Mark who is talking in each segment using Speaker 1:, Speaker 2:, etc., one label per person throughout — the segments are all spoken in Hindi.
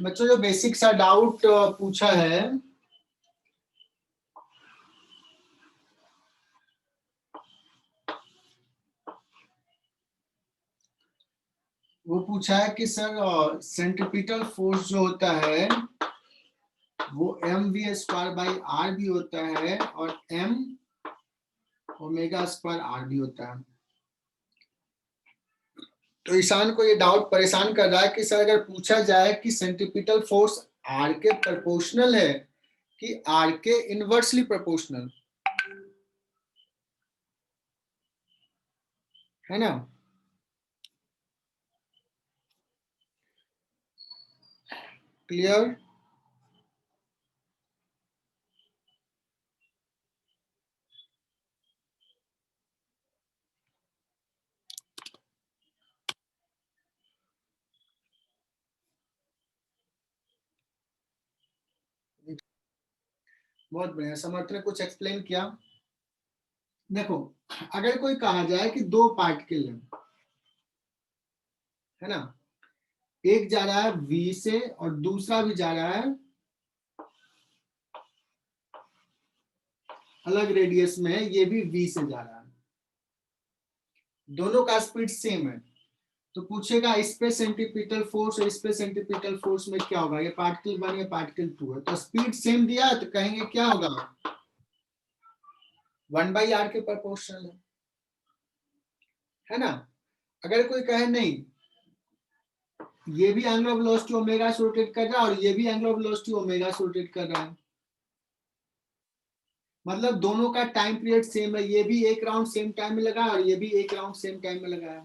Speaker 1: बच्चों जो बेसिक सा डाउट पूछा है, वो पूछा है कि सर सेंट्रीपिटल फोर्स जो होता है वो mv² भी होता है और m ओमेगा² भी होता है। तो ईशान को ये डाउट परेशान कर रहा है कि सर अगर पूछा जाए कि सेंट्रीपिटल फोर्स r के प्रोपोर्शनल है कि r के इनवर्सली प्रोपोर्शनल है ना, क्लियर? बहुत बढ़िया, समर्थ ने कुछ एक्सप्लेन किया। देखो अगर कोई कहा जाए कि दो पार्टिकल है ना, एक जा रहा है v से और दूसरा भी जा रहा है अलग रेडियस में, ये भी v से जा रहा है, दोनों का स्पीड सेम है, तो पूछेगा इस पे सेंट्रीपिटल फोर्स और इस पे सेंट्रीपिटल फोर्स में क्या होगा, ये पार्टिकल 1 या पार्टिकल 2 है, तो स्पीड सेम दिया है तो कहेंगे क्या होगा 1/r के प्रोपोर्शनल है ना। अगर कोई कहे नहीं ये भी एंगल ऑफ वेलोसिटी ओमेगा से रोटेट कर रहा है और ये भी एंगल ऑफ वेलोसिटी ओमेगा से रोटेट कर रहा है, मतलब दोनों का टाइम पीरियड सेम है, ये भी एक राउंड सेम टाइम में लगा और ये भी एक राउंड सेम टाइम में लगा है,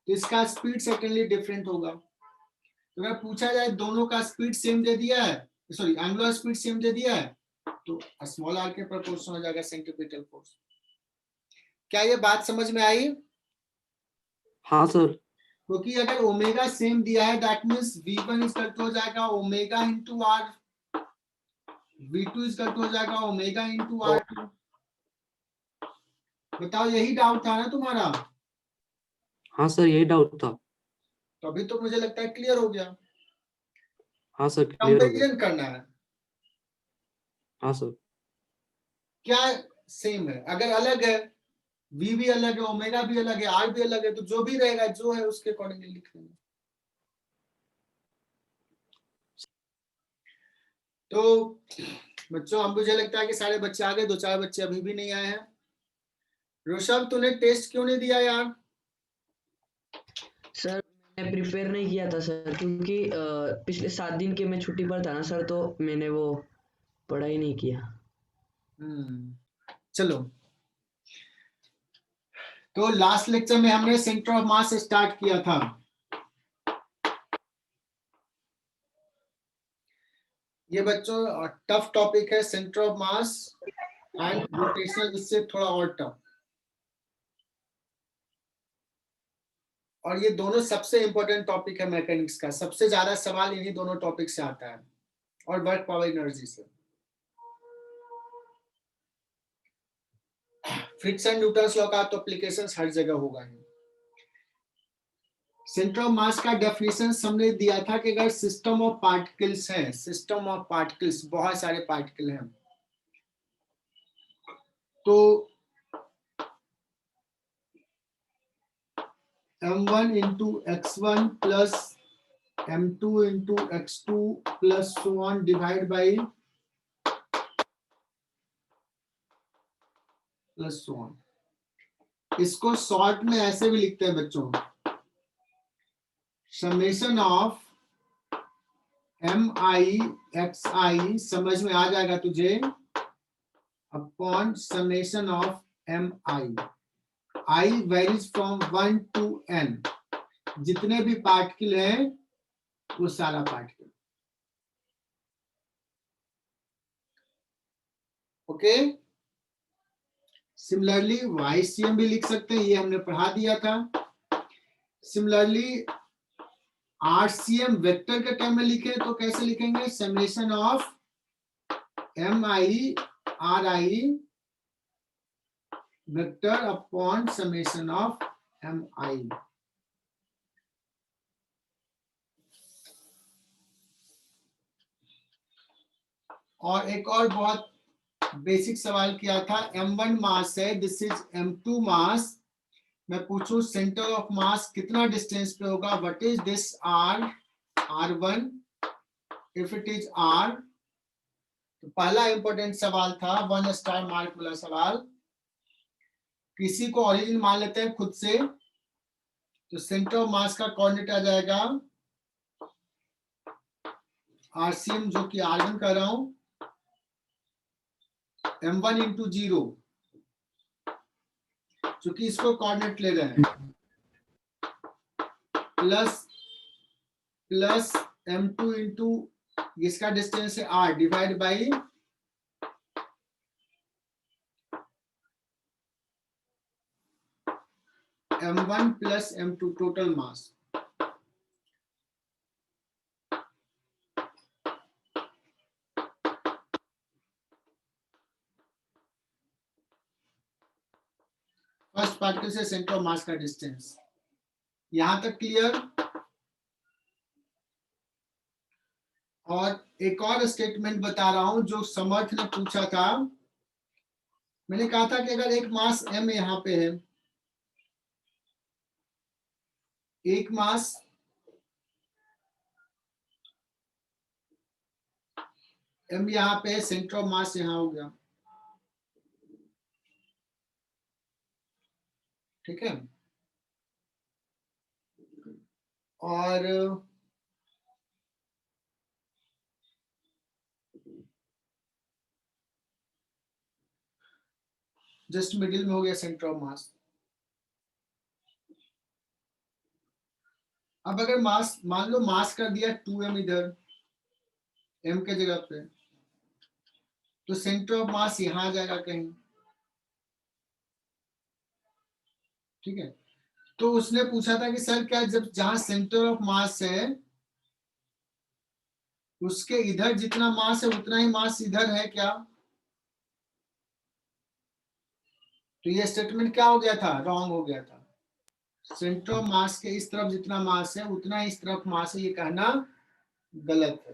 Speaker 1: तो इसका स्पीड सर्टेनली डिफरेंट होगा। तो अगर पूछा जाए दोनों का स्पीड सेम दे दिया है, सॉरी एंगुलर स्पीड सेम दे दिया है, तो स्मॉल आर के प्रोपोर्शनल हो जाएगा सेंट्रीपिटल फोर्स। क्या ये बात समझ में आई?
Speaker 2: हाँ सर।
Speaker 1: क्योंकि अगर ओमेगा सेम दिया है that means v1 is equal to हो जाएगा omega into r, v2 is equal to हो जाएगा ओमेगा इंटू r2। बताओ यही डाउट था ना तुम्हारा?
Speaker 2: हाँ सर यही डाउट था।
Speaker 1: तो अभी तो मुझे लगता है क्लियर हो गया।
Speaker 2: हाँ सर क्लियर हो गया।
Speaker 1: कंपैरिजन करना है,
Speaker 2: हाँ सर।
Speaker 1: क्या सेम है, अगर अलग है v भी अलग है ओमेगा भी अलग है r भी अलग है, तो जो भी रहेगा जो है उसके अकॉर्डिंगली लिख लेंगे। तो बच्चों अब मुझे लगता है कि सारे बच्चे आ गए, 2-4 बच्चे अभी भी नहीं आए हैं। ऋषभ तूने टेस्ट क्यों नहीं दिया यार?
Speaker 3: सर मैंने प्रिपेयर नहीं किया था सर, क्योंकि पिछले 7 दिन के मैं छुट्टी पर था ना सर, तो मैंने वो पढ़ाई नहीं किया।
Speaker 1: चलो, तो लास्ट लेक्चर में हमने सेंटर ऑफ मास से स्टार्ट किया था। ये बच्चों टफ टॉपिक है centre of mass and rotational, इससे थोड़ा और टफ, और ये दोनों सबसे इंपॉर्टेंट टॉपिक है मैकेनिक्स का, सबसे ज्यादा सवाल इन्हीं दोनों टॉपिक से आता है और वर्क पावर एनर्जी से। फ्रिक्शन न्यूटन्स लॉ का तो एप्लीकेशंस हर जगह होगा ही। सेंटर ऑफ मास का डेफिनेशन हमने दिया था कि अगर सिस्टम ऑफ पार्टिकल्स है, सिस्टम ऑफ पार्टिकल्स बहुत सारे पार्टिकल हैं, तो m1 into x1 plus m2 into x2 plus so on divide by plus so on। इसको शॉर्ट में ऐसे भी लिखते हैं बच्चों, समेशन ऑफ mi xi, समझ में आ जाएगा तुझे, upon summation of mi, i varies from 1 to n, जितने भी पार्टिकल हैं वो सारा पार्टिकल। ओके, सिमिलरली YCM भी लिख सकते हैं, ये हमने पढ़ा दिया था। सिमिलरली RCM वेक्टर के टर्म में लिखे तो कैसे लिखेंगे, summation of mi ri vector upon summation of mi। और एक और बहुत बेसिक सवाल किया था, m1 मास है, दिस इज m2 मास, मैं पूछूं सेंटर ऑफ मास कितना डिस्टेंस पे होगा, what is this r1 if it is r। तो पहला इंपॉर्टेंट सवाल था 1 स्टार मार्क वाला सवाल, किसी को ओरिजिन मान लेते हैं खुद से, तो सेंटर ऑफ मास का कोऑर्डिनेट आ जाएगा RCM जो कि R1 कर रहा हूं, m1 इंटू 0, चूंकि इसको कोऑर्डिनेट ले रहे हैं, प्लस m2 इंटू इसका डिस्टेंस है r divide by m1 plus m2 total mass. First particle से सेंटर ऑफ मास का डिस्टेंस, यहां तक क्लियर। और एक और स्टेटमेंट बता रहा हूं जो समर्थ ने पूछा था, मैंने कहा था कि अगर एक मास m यहां पे है, एक मास m यहां पे है, सेंटर ऑफ मास यहां हो गया, ठीक है। और जस्ट मिडिल में हो गया सेंटर ऑफ मास। अब अगर मास मान लो मास कर दिया 2m इधर m के जगह पे, तो सेंटर ऑफ मास यहां आ जाएगा कहीं, ठीक है। तो उसने पूछा था कि सर क्या जब जहां सेंटर ऑफ मास है उसके इधर जितना मास है उतना ही मास इधर है क्या? तो ये स्टेटमेंट क्या हो गया था, रॉन्ग हो गया था। सेंटर ऑफ मास के इस तरफ जितना मास है उतना ही इस तरफ मास है, ये कहना गलत है।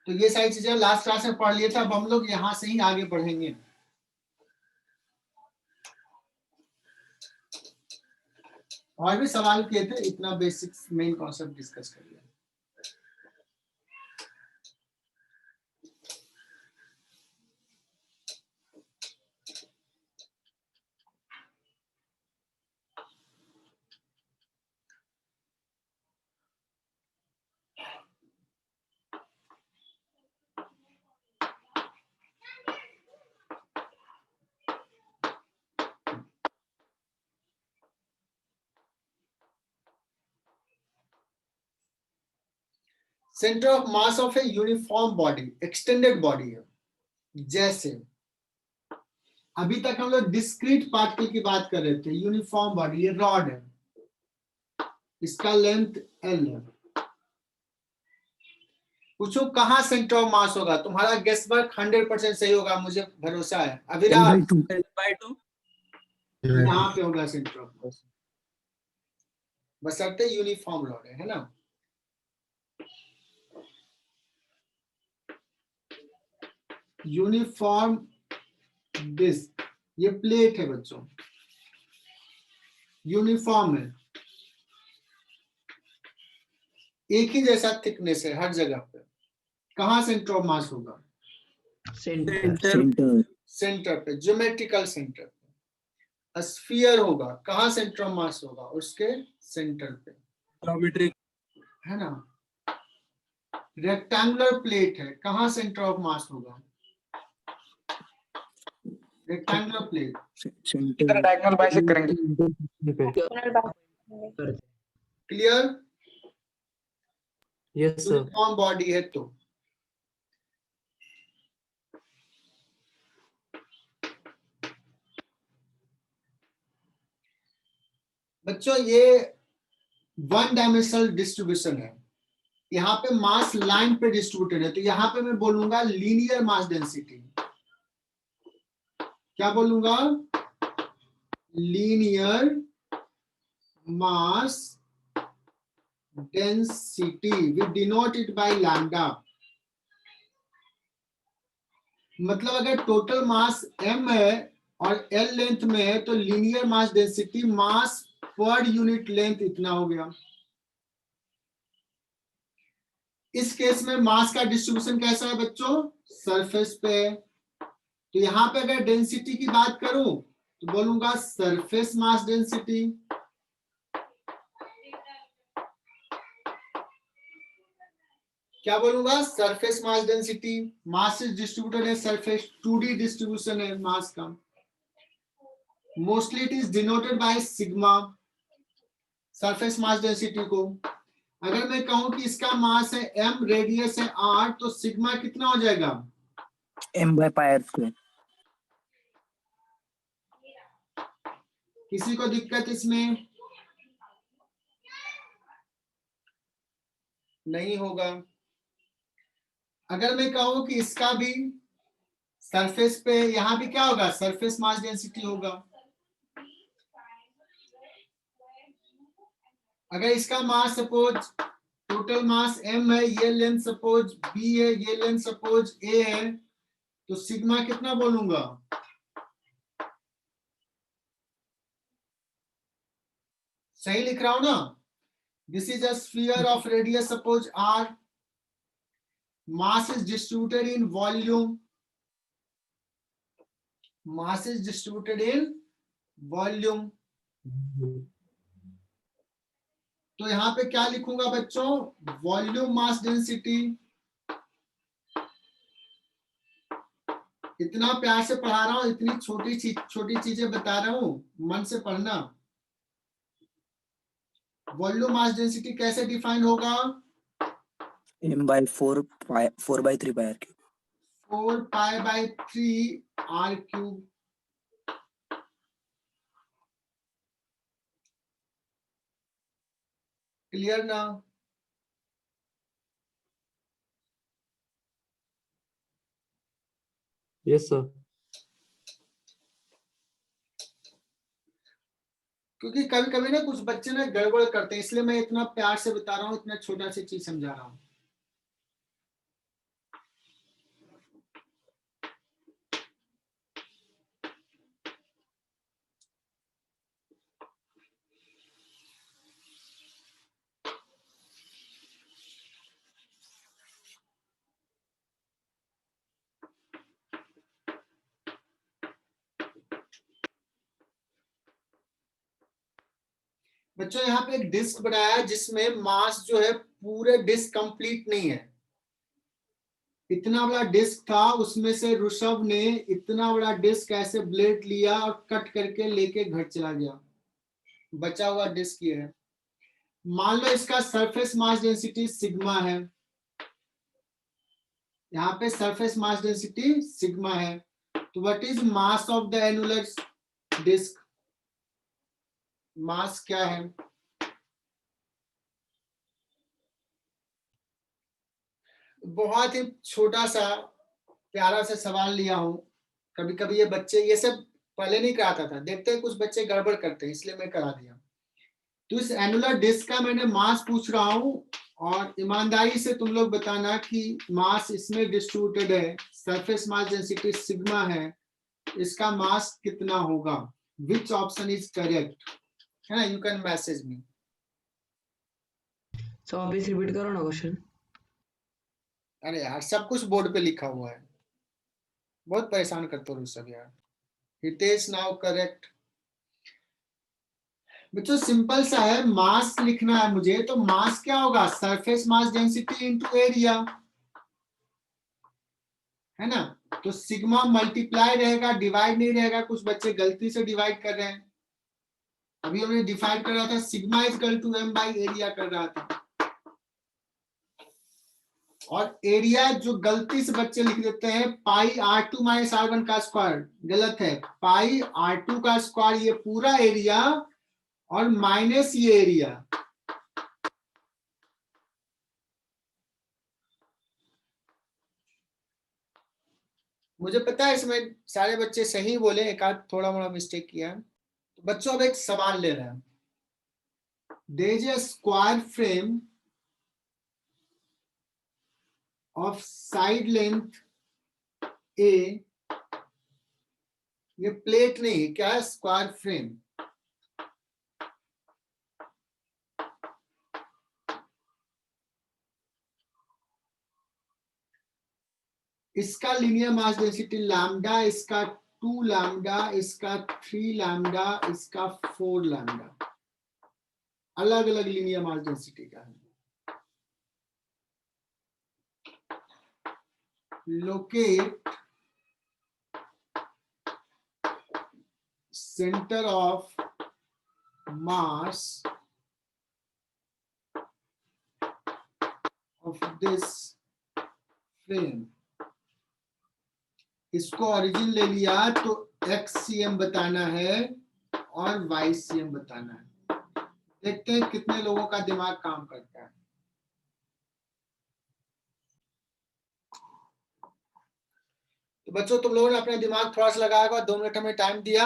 Speaker 1: तो ये सारी चीजें लास्ट क्लास में पढ़ लिए थे, अब हम लोग यहां से ही आगे बढ़ेंगे। और भी सवाल किए थे, इतना बेसिक मेन कॉन्सेप्ट डिस्कस कर लिया। Centre of mass of a uniform body, extended body है, जैसे अभी तक हम लोग डिस्क्रीट पार्टिकल की बात कर रहे थे। यूनिफॉर्म बॉडी, ये रॉड है, इसका लेंथ L है। पूछो कहां सेंटर ऑफ मास होगा, तुम्हारा गेस वर्क 100% सही होगा, मुझे भरोसा है। अभिराज यहाँ पे होगा सेंटर ऑफ मास, बशर्ते यूनिफॉर्म रॉड है ना। यूनिफॉर्म डिस्क, ये प्लेट है बच्चों, यूनिफॉर्म है, एक ही जैसा थिकनेस है हर जगह पे। कहां सेंटर ऑफ मास होगा? सेंटर पे, ज्योमेट्रिकल सेंटर पे। स्फीयर होगा, कहां सेंटर ऑफ मास होगा? उसके सेंटर पे,
Speaker 4: ज्योमेट्रिक
Speaker 1: है ना। रेक्टेंगुलर प्लेट है, कहां सेंटर ऑफ मास होगा? रेक्टेंगुलर प्लेट,
Speaker 4: डायगोनल बाइसेक्ट करेंगे।
Speaker 1: Clear?
Speaker 2: Yes sir.
Speaker 1: Uniform body है तो बच्चों ये वन डायमेंशनल डिस्ट्रीब्यूशन है, यहाँ पे मास लाइन पे डिस्ट्रीब्यूटेड है, तो यहाँ पे मैं बोलूंगा लीनियर मास डेंसिटी। क्या बोलूंगा? Linear mass density, we denote it by lambda. मतलब अगर टोटल मास m है और l लेंथ में है तो linear mass density mass per unit length इतना हो गया। इस केस में मास का डिस्ट्रीब्यूशन कैसा है बच्चों, सरफेस पे। तो यहां पे अगर डेंसिटी की बात करूं तो बोलूंगा सरफेस मास डेंसिटी। क्या बोलूंगा, surface mass density. Mass is distributed है सरफेस, 2D डिस्ट्रीब्यूशन है मास का। Mostly it is denoted by sigma, surface mass density को। अगर मैं कहूं कि इसका मास है m, रेडियस है r, तो सिग्मा कितना हो जाएगा,
Speaker 4: m/πr²।
Speaker 1: किसी को दिक्कत इसमें नहीं होगा। अगर मैं कहूं कि इसका भी सरफेस पे, यहां भी क्या होगा, सरफेस मास डेंसिटी होगा। अगर इसका मास सपोज टोटल मास m है, ये लेंथ सपोज b है, ये लेंथ सपोज a है, तो सिग्मा कितना बोलूंगा, सही लिख रहा हूं ना। This is a sphere of radius suppose r, mass is distributed in volume, mass is distributed in volume। तो यहां पे क्या लिखूंगा बच्चों, वॉल्यूम मास डेंसिटी। इतना प्यार से पढ़ा रहा हूं, इतनी छोटी चीजें बता रहा हूं, मन से पढ़ना। वॉल्यूम मास डेंसिटी कैसे डिफाइन होगा,
Speaker 4: m/4 4/3 πr cube.
Speaker 1: 4π/3 r cube. Clear ना।
Speaker 2: Yes sir.
Speaker 1: क्योंकि कभी कभी ना कुछ बच्चे ना गड़बड़ करते हैं, इसलिए मैं इतना प्यार से बता रहा हूँ, इतना छोटा सी चीज समझा रहा हूँ। बच्चों यहाँ पे एक डिस्क बनाया है जिसमें मास जो है पूरे डिस्क कंप्लीट नहीं है। इतना बड़ा डिस्क था, उसमें से ऋषभ ने इतना बड़ा डिस्क ऐसे ब्लेड लिया और कट करके लेके घर चला गया। बचा हुआ डिस्क ये है। मान लो इसका सरफेस मास डेंसिटी सिग्मा है, यहाँ पे सरफेस मास डेंसिटी सिग्मा है। तो what is mass of the annular disc, mass क्या है। बहुत ही छोटा सा प्यारा सा सवाल लिया हूं। कभी कभी ये बच्चे ये सब पहले नहीं कराता था, देखते हैं कुछ बच्चे गड़बड़ करते हैं, इसलिए मैं करा दिया। तो इस एनुलर डिस्क का मैंने मास पूछ रहा हूं और ईमानदारी से तुम लोग बताना कि मास इसमें डिस्ट्रीब्यूटेड है, सरफेस मास डेंसिटी सिग्मा है, इसका मास कितना होगा, विच ऑप्शन इज करेक्ट, है ना। You can message me.
Speaker 3: So वापस रिपीट करो ना क्वेश्चन।
Speaker 1: अरे यार सब कुछ बोर्ड पे लिखा हुआ है, बहुत परेशान करते हो सब यार। Hitesh now correct. बच्चों सिंपल सा है, मास लिखना है मुझे, तो मास क्या होगा, surface mass density into area, है ना। तो सिग्मा मल्टीप्लाई रहेगा, डिवाइड नहीं रहेगा। कुछ बच्चे गलती से डिवाइड कर रहे हैं। अभी हमने डिफाइड कर रहा था sigma is equal to m by area कर रहा था, और एरिया जो गलती से बच्चे लिख देते हैं पाई r2 माइनस r1 का स्क्वायर, गलत है। पाई r2 का स्क्वायर ये पूरा एरिया और माइनस ये एरिया। मुझे पता है इसमें सारे बच्चे सही बोले, एक आध थोड़ा मोड़ा मिस्टेक किया। तो बच्चों अब एक सवाल ले रहे हैं। there is a square frame of side length A, ये प्लेट नहीं, क्या है, स्क्वायर फ्रेम। इसका लीनियर मास डेंसिटी लैम्डा, इसका 2 लैम्डा, इसका 3 लैम्डा, इसका 4 लैम्डा, अलग अलग लीनियर मास डेंसिटी का है। Locate centre of mass of this frame. इसको ओरिजिन ले लिया तो x cm बताना है और y cm बताना है। देखते हैं कितने लोगों का दिमाग काम करता है। तो बच्चों, तुम लोगों ने अपना दिमाग थोड़ा सा लगाया होगा, 2 मिनट हमें टाइम दिया।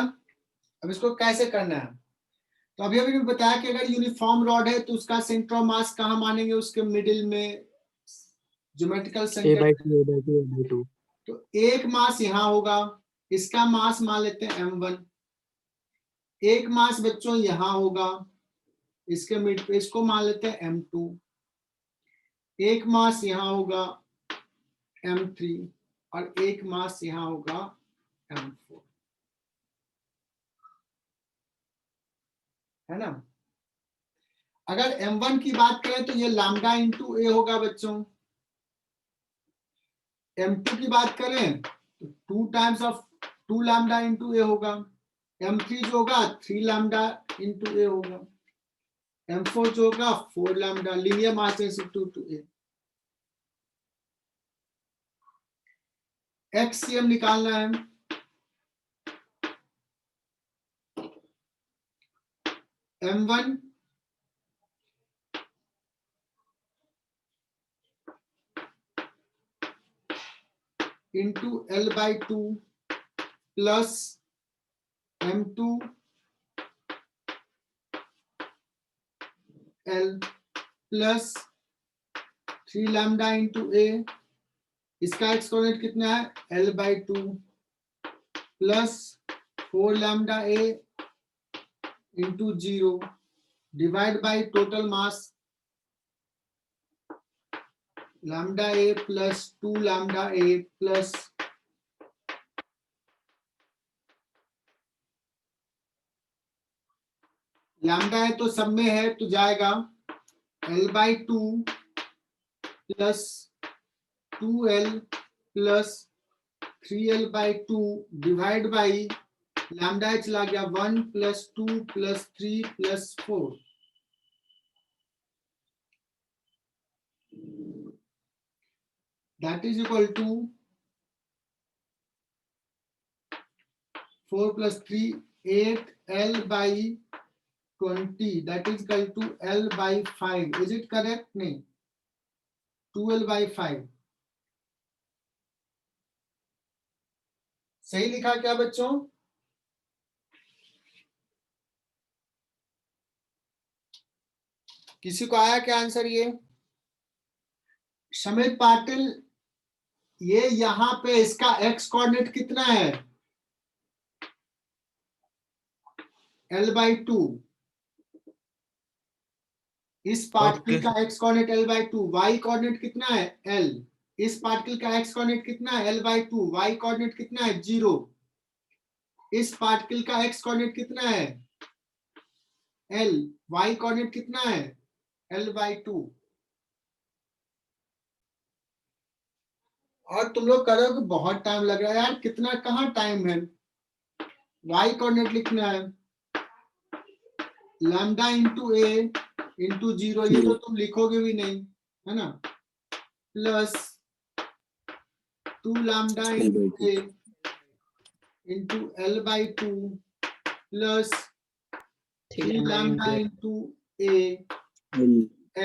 Speaker 1: अब इसको कैसे करना है, तो अभी अभी बताया कि अगर यूनिफॉर्म रॉड है तो उसका सेंटर ऑफ मास कहाँ मानेंगे, उसके मिडिल में ज्योमेट्रिकल सेंटर।
Speaker 2: A/2
Speaker 1: तो एक मास यहाँ होगा, इसका मास मान लेते हैं m1। एक मास बच्चों यहाँ होगा, इसके मिड पे, इसको मान लेते हैं m2। एक मास यहाँ होगा m3 और एक मास यहाँ होगा m4, है ना। अगर m1 की बात करें तो ये लैम्डा इंटू ए होगा बच्चों। m2 की बात करें तो 2 टाइम्स ऑफ 2 लैम्डा इंटू ए होगा। m3 जो होगा 3 लैम्डा इंटू ए होगा। m4 जो होगा 4 lambda, linear mass density two a. XCM निकालना है। m1 into L/2 plus m2 L plus 3 lambda into a. इसका एक्स कोऑर्डिनेट कितना है, L/2 plus 4 lambda a into 0 divide by total mass lambda a plus 2 lambda a plus lambda है तो सब में है तो जाएगा L/2 plus 2L plus 3L/2 divide by lambda चला गया 1 plus 2 plus 3 plus 4। That is equal to 4 plus 3, 8 L by 20. That is equal to L by 5. Is it correct? नहीं, 2L by 5. सही लिखा क्या बच्चों? किसी को आया क्या आंसर? ये समित पाटिल, ये यहां पे इसका एक्स कोऑर्डिनेट कितना है, L/2। इस पार्टिकल का x coordinate L/2, Y coordinate कितना है L। इस पार्टिकल का एक्स कोऑर्डिनेट कितना है L/2, वाई कोऑर्डिनेट कितना है 0। इस पार्टिकल का एक्स कोऑर्डिनेट कितना है L, वाई कोऑर्डिनेट कितना है L/2। और तुम लोग करोगे बहुत टाइम लग रहा है यार, कितना कहाँ टाइम है। वाई कोऑर्डिनेट लिखना है लैम्डा इंटू ए इंटू 0, ये तो तुम लिखोगे भी नहीं, है ना, plus 2 lambda into A into L/2 plus 3 lambda into A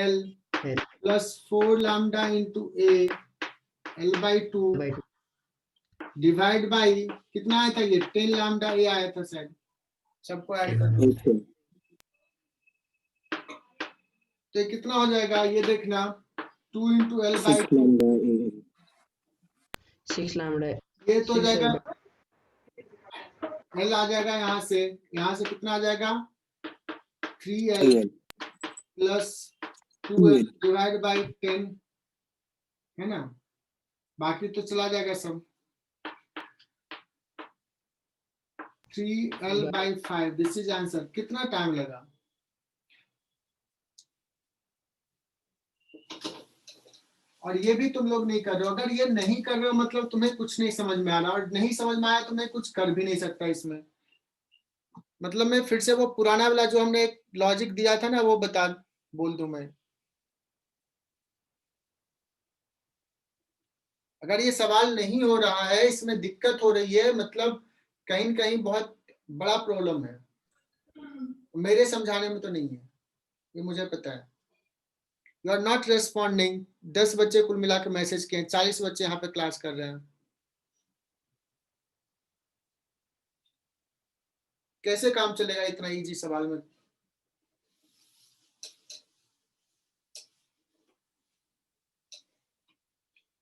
Speaker 1: L plus 4 lambda into A L/2 divide by कितना आया था, ये 10 लैम्डा ए आया था शायद, सबको ऐड करना। तो ये कितना हो जाएगा ये देखना, 2 into L by
Speaker 4: 6 lambda AL.
Speaker 3: 6 lambda
Speaker 1: ये तो हो
Speaker 3: 6
Speaker 1: जाएगा,
Speaker 3: L
Speaker 1: L आ जाएगा यहाँ से कितना आ जाएगा 3L
Speaker 4: 3L.
Speaker 1: Plus 2L divide by 10 है ना, बाकी तो चला जाएगा सब। 3L by 5 this is answer. कितना टाइम लगा? और ये भी तुम लोग नहीं कर रहे हो। अगर ये नहीं कर रहे हो मतलब तुम्हें कुछ नहीं समझ में आ रहा, और नहीं समझ में आया तो मैं कुछ कर भी नहीं सकता इसमें। मतलब मैं फिर से वो पुराना वाला जो हमने एक लॉजिक दिया था ना वो बोल दूं मैं। अगर ये सवाल नहीं हो रहा है, इसमें दिक्कत हो रही है, मतलब कहीं न कहीं बहुत बड़ा प्रॉब्लम है। मेरे समझाने में तो नहीं है, ये मुझे पता है। You are not responding. 10 बच्चे कुल मिला के मैसेज किए, 40 बच्चे यहाँ पे क्लास कर रहे हैं। कैसे काम चलेगा इतना इजी सवाल में?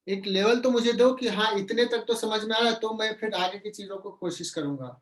Speaker 1: एक लेवल तो मुझे दो कि हाँ इतने तक तो समझ में आ रहा, तो मैं फिर आगे की चीजों को कोशिश करूंगा।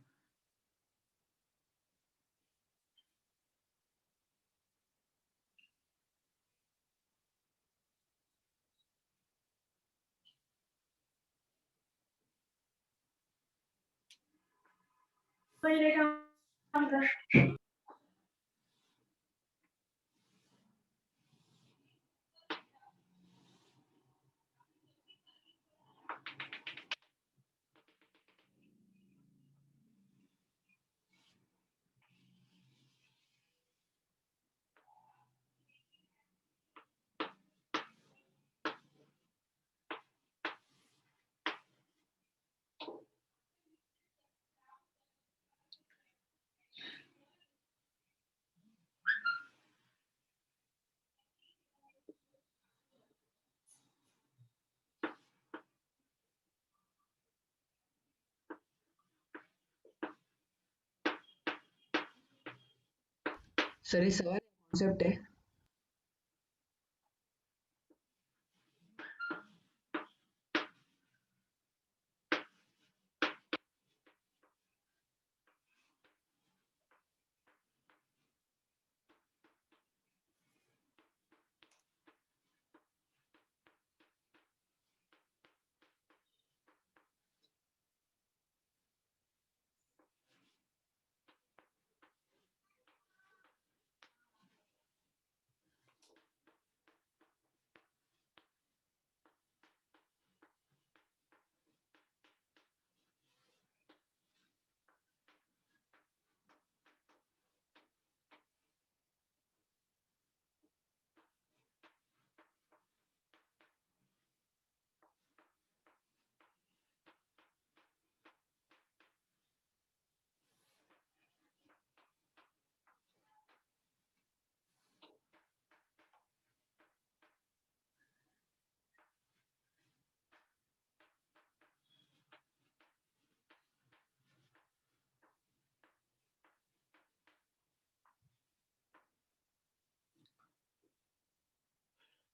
Speaker 3: सर ये सवाल कॉन्सेप्ट है।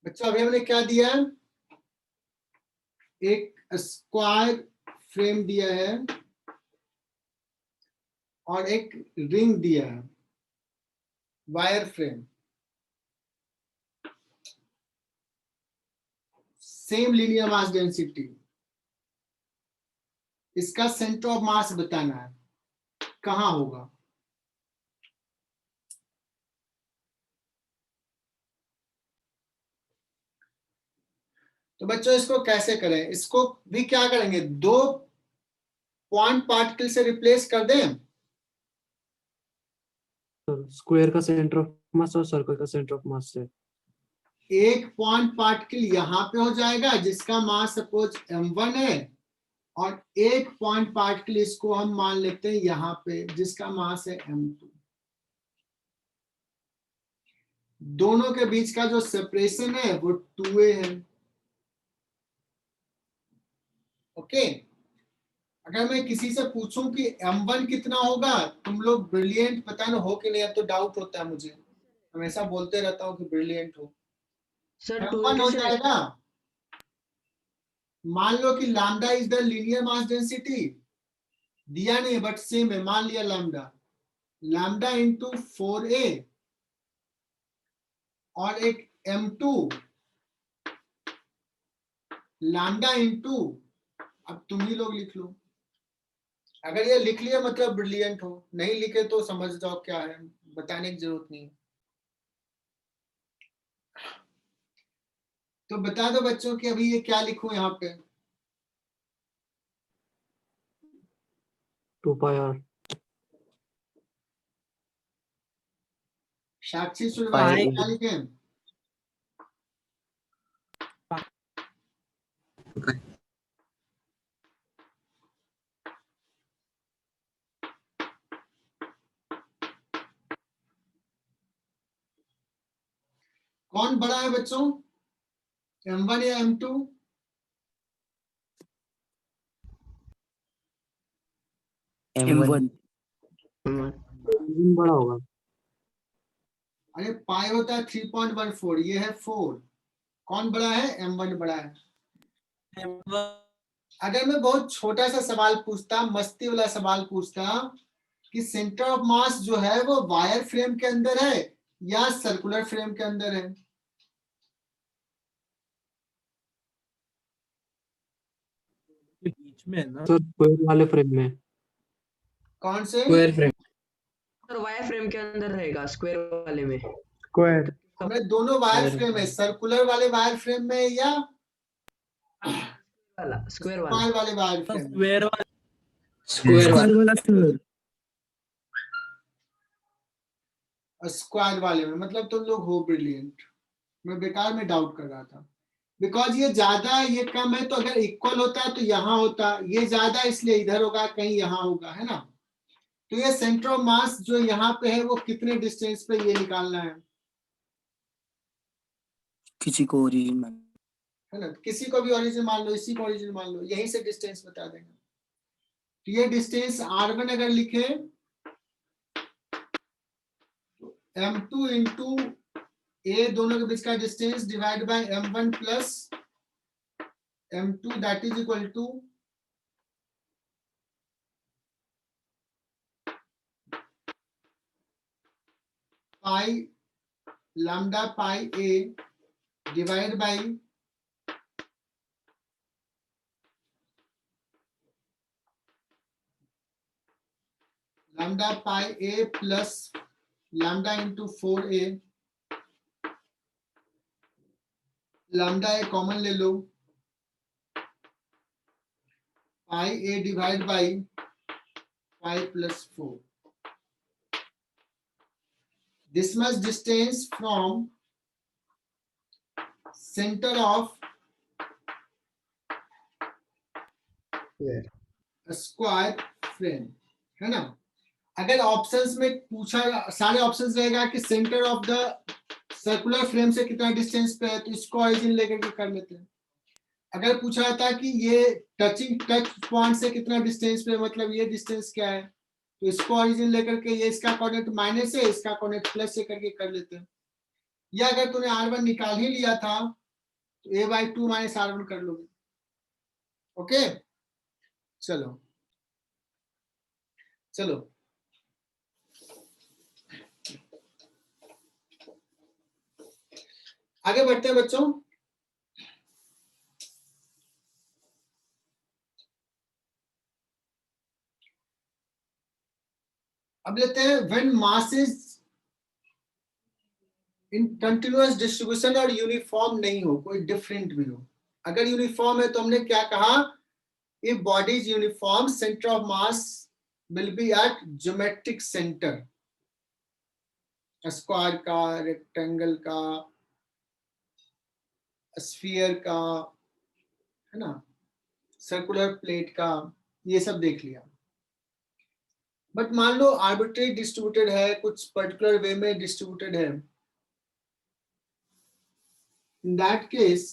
Speaker 1: बच्चों अभी हमने क्या दिया है? एक स्क्वायर फ्रेम दिया है और एक रिंग दिया है, wire frame. Same linear mass density. इसका सेंटर ऑफ मास बताना है, कहां होगा? तो बच्चों इसको कैसे करें? इसको भी क्या करेंगे, 2 पॉइंट पार्टिकल से रिप्लेस कर दें।
Speaker 2: स्क्वायर का सेंटर ऑफ मास और सर्कल का सेंटर ऑफ मास से।
Speaker 1: एक पॉइंट पार्टिकल यहां पे हो जाएगा जिसका मास सपोज m1 है, और एक पॉइंट पार्टिकल इसको हम मान लेते हैं यहां पे जिसका मास है m2। दोनों के बीच का जो सेपरेशन है वो 2a है। ओके, अगर मैं किसी से पूछूं कि m1 कितना होगा, तुम लोग ब्रिलियंट, पता ना हो कि नहीं, अब तो डाउट होता है मुझे। हमेशा बोलते रहता हूँ कि ब्रिलियंट हो।
Speaker 3: सर
Speaker 1: M1 हो
Speaker 3: कैसे
Speaker 1: जाएगा। मान लो कि lambda is the linear mass density, दिया नहीं बट सेम है, मान लिया लैम्डा, लैम्डा इंटू 4a और एक M2 लैम्डा इंटू, अब तुम ही लोग लिख लो। अगर ये लिख लिया मतलब ब्रिलियंट हो, नहीं लिखे तो समझ जाओ क्या है, बताने की जरूरत नहीं है। तो बता दो बच्चों कि अभी ये क्या लिखूं यहाँ पे।
Speaker 2: 2 pi r
Speaker 1: साक्षी सुरवानी
Speaker 4: पाई
Speaker 1: क्या लिखे? कौन बड़ा है बच्चों, M1 या M2?
Speaker 4: M1
Speaker 2: बड़ा होगा।
Speaker 1: अरे पाई होता है 3.14, ये है 4, कौन बड़ा है? M1 बड़ा है। अगर मैं बहुत छोटा सा सवाल पूछता, मस्ती वाला सवाल पूछता कि सेंटर ऑफ मास जो है वो वायर फ्रेम के अंदर है या सर्कुलर फ्रेम के अंदर है,
Speaker 5: बीच में है ना
Speaker 2: सर स्क्वायर वाले फ्रेम में।
Speaker 1: कौन से?
Speaker 5: Square frame
Speaker 3: sir wire frame के अंदर रहेगा, स्क्वायर वाले में।
Speaker 5: स्क्वायर
Speaker 1: हमें दोनों वायर फ्रेम है, सर्कुलर वाले वायर फ्रेम में या
Speaker 3: वाला स्क्वायर वाला
Speaker 1: स्क्वायर वाले वायर फ्रेम में?
Speaker 5: स्क्वायर वाला
Speaker 3: स्क्वायर वाला
Speaker 4: वाला सर
Speaker 1: स्क्वायर वाले में, मतलब तुम लोग हो ब्रिलियंट। मैं बेकार में डाउट कर रहा था, बिकॉज ये ज्यादा ये कम है, तो अगर इक्वल होता तो यहाँ होता, ये ज्यादा इसलिए इधर होगा, कहीं यहाँ होगा, है ना। तो ये सेंटर ऑफ मास जो यहाँ पे है वो कितने डिस्टेंस पे, ये निकालना
Speaker 4: किसी को ओरिजिन में
Speaker 1: है ना। किसी को भी ओरिजिन मान लो, इसी को ओरिजिन मान लो, यहीं से डिस्टेंस बता देंगे। तो ये डिस्टेंस R1 अगर लिखे तो M2 इंटू ए दोनों के बीच का distance divide by M1 plus M2 that is equal to pi lambda pi a divide by lambda pi a plus lambda into 4a, lambda a common ले लो, pi a divide by pi plus 4। This much distance from center of square frame, है ना। अगर ऑप्शंस में पूछा, सारे ऑप्शंस रहेगा कि centre of the circular frame से कितना डिस्टेंस पे है, तो इसको ऑरिजिन लेकर के कर लेते हैं। अगर पूछा जाता कि ये टच पॉइंट से कितना डिस्टेंस पे, मतलब ये डिस्टेंस क्या है, तो इसको ऑरिजिन लेकर के ये इसका कोऑर्डिनेट माइनस है, इसका कोऑर्डिनेट प्लस से करके कर लेते हैं। या अगर तूने R1 निकाल ही लिया था तो a/2 माइनस R1 कर लोगे। ओके, चलो चलो आगे बढ़ते हैं बच्चों। अब लेते हैं when masses in continuous distribution और यूनिफॉर्म नहीं हो, कोई डिफरेंट भी हो। अगर यूनिफॉर्म है तो हमने क्या कहा, if body is uniform centre of mass will be at geometric centre, square का, रेक्टेंगल का, स्फीयर का, है ना, सर्कुलर प्लेट का, ये सब देख लिया। बट मान लो आर्बिट्रेरी डिस्ट्रीब्यूटेड है, कुछ पर्टिकुलर वे में डिस्ट्रीब्यूटेड है, in that case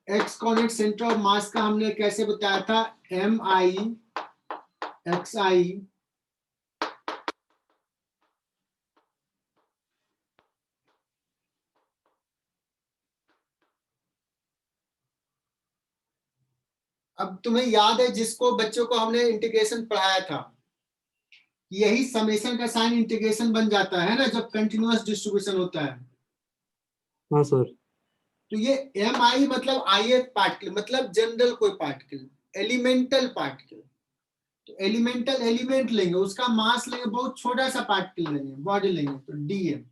Speaker 1: x coordinate centre of मास का हमने कैसे बताया था, एम आई एक्स आई अब तुम्हें याद है जिसको बच्चों को हमने इंटीग्रेशन पढ़ाया था, यही समेशन का साइन इंटीग्रेशन बन जाता है ना जब कंटिन्यूअस डिस्ट्रीब्यूशन होता है।
Speaker 2: हाँ सर।
Speaker 1: तो ये एम आई मतलब ith पार्टिकल मतलब जनरल कोई पार्टिकल, एलिमेंटल पार्टिकल। तो एलिमेंटल एलिमेंट लेंगे, उसका मास लेंगे, बहुत छोटा सा पार्टिकल लेंगे, बॉडी लेंगे, तो डीएम।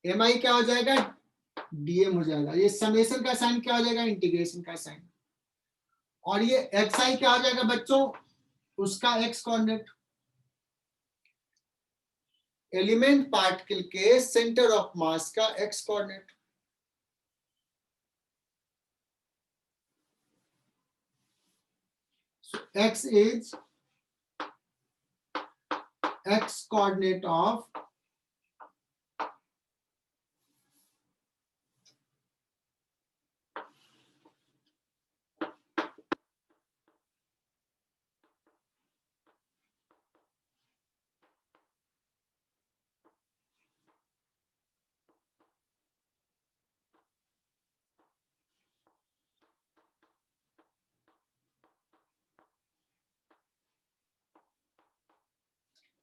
Speaker 1: एम आई क्या हो जाएगा, डीएम हो जाएगा। ये समेशन का साइन क्या हो जाएगा, इंटीग्रेशन का साइन। और ये एक्स आई क्या हो जाएगा बच्चों, उसका एक्स कोऑर्डिनेट, एलिमेंट पार्टिकल के सेंटर ऑफ मास का x coordinate. x is x coordinate of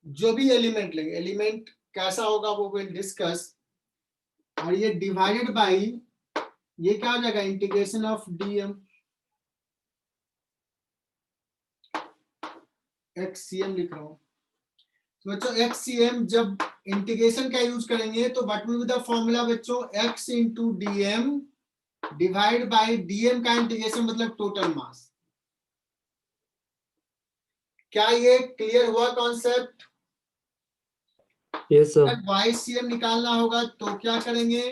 Speaker 1: जो भी एलिमेंट लेंगे, एलिमेंट कैसा होगा वो विल डिस्कस। और ये डिवाइडेड बाय ये क्या हो जाएगा, इंटीग्रेशन ऑफ डीएम एक्ससीएम लिख रहा हूं। तो बच्चों एक्ससीएम जब इंटीग्रेशन का यूज करेंगे तो what will be the formula बच्चों, x into DM divide by DM का इंटीग्रेशन मतलब टोटल मास। क्या ये क्लियर हुआ कॉन्सेप्ट?
Speaker 2: Yes sir.
Speaker 1: YCM निकालना होगा तो क्या करेंगे,